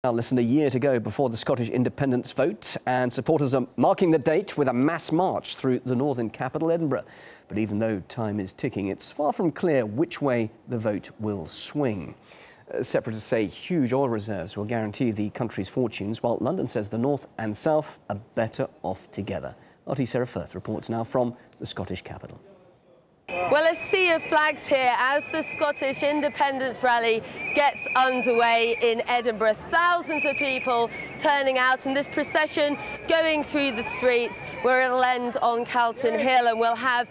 Now, less than a year to go before the Scottish independence vote, and supporters are marking the date with a mass march through the northern capital, Edinburgh. But even though time is ticking, it's far from clear which way the vote will swing. Separatists say huge oil reserves will guarantee the country's fortunes, while London says the north and south are better off together. RT's Sarah Firth reports now from the Scottish capital. Well, a sea of flags here as the Scottish independence rally gets underway in Edinburgh. Thousands of people turning out in this procession going through the streets, where it'll end on Calton Hill, and we'll have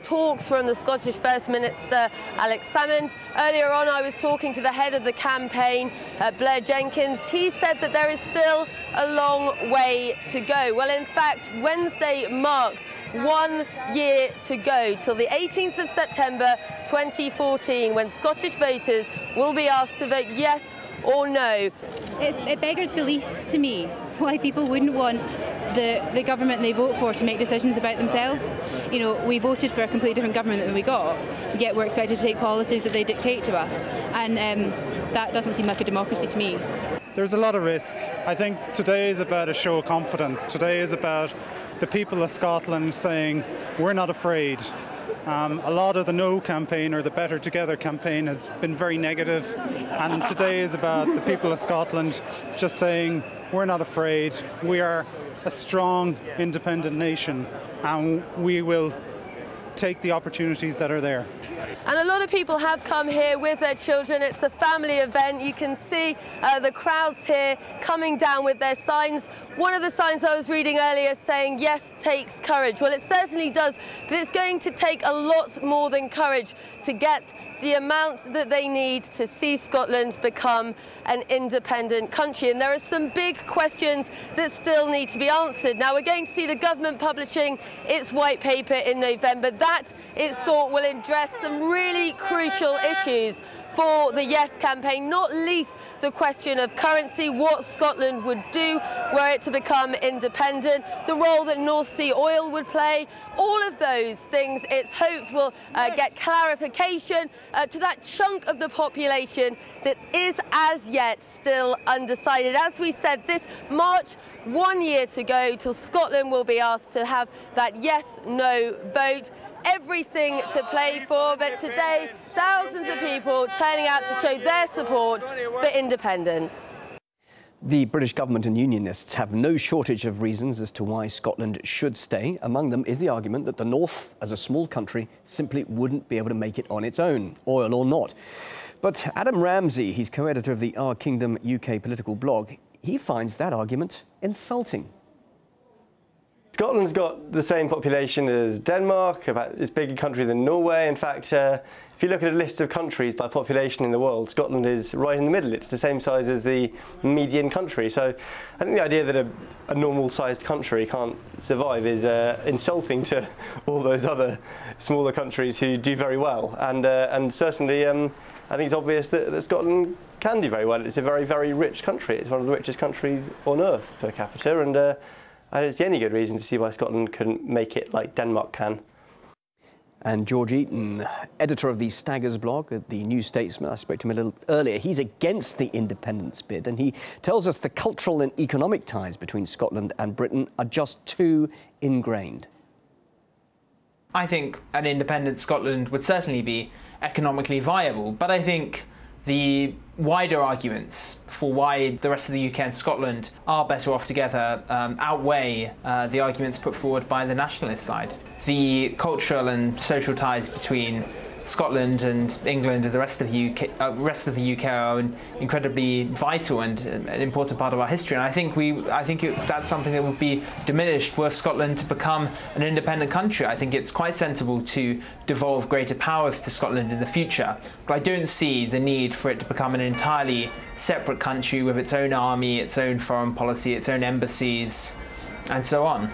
talks from the Scottish First Minister Alex Salmond. Earlier on I was talking to the head of the campaign, Blair Jenkins. He said that there is still a long way to go. Well, in fact, Wednesday marks 1 year to go till the 18th of September 2014, when Scottish voters will be asked to vote yes or no. It beggars belief to me why people wouldn't want the government they vote for to make decisions about themselves. You know, we voted for a completely different government than we got, yet we're expected to take policies that they dictate to us, and that doesn't seem like a democracy to me. There's a lot of risk. I think today is about a show of confidence. Today is about the people of Scotland saying, we're not afraid. A lot of the No campaign, or the Better Together campaign, has been very negative, and today is about the people of Scotland just saying, we're not afraid. We are a strong, independent nation, and we will take the opportunities that are there. And a lot of people have come here with their children. It's a family event. You can see the crowds here coming down with their signs. One of the signs I was reading earlier saying, yes takes courage. Well, it certainly does, but it's going to take a lot more than courage to get the amount that they need to see Scotland become an independent country. And there are some big questions that still need to be answered. Now, we're going to see the government publishing its white paper in November. That, it's thought, will address some really crucial issues for the Yes campaign, not least the question of currency, what Scotland would do were it to become independent, the role that North Sea oil would play. All of those things, it's hoped, will get clarification to that chunk of the population that is as yet still undecided. As we said, this March, 1 year to go till Scotland will be asked to have that yes-no vote. Everything to play for, but today thousands of people turning out to show their support for independence. The British government and unionists have no shortage of reasons as to why Scotland should stay. Among them is the argument that the North, as a small country, simply wouldn't be able to make it on its own, oil or not. But Adam Ramsey, he's co-editor of the Our Kingdom UK political blog, he finds that argument insulting. Scotland's got the same population as Denmark, about as big a country than Norway. In fact, if you look at a list of countries by population in the world, Scotland is right in the middle. It's the same size as the median country. So I think the idea that a normal-sized country can't survive is insulting to all those other smaller countries who do very well. And certainly, I think it's obvious that Scotland can do very well. It's a very, very rich country. It's one of the richest countries on earth per capita, and I don't see any good reason to see why Scotland couldn't make it like Denmark can. And George Eaton, editor of the Staggers blog at the New Statesman, I spoke to him a little earlier. He's against the independence bid, and he tells us the cultural and economic ties between Scotland and Britain are just too ingrained. I think an independent Scotland would certainly be economically viable, but I think the wider arguments for why the rest of the UK and Scotland are better off together outweigh the arguments put forward by the nationalist side. The cultural and social ties between Scotland and England and the rest of the UK are incredibly vital and an important part of our history. And I think that's something that would be diminished were Scotland to become an independent country. I think it's quite sensible to devolve greater powers to Scotland in the future, but I don't see the need for it to become an entirely separate country with its own army, its own foreign policy, its own embassies, and so on.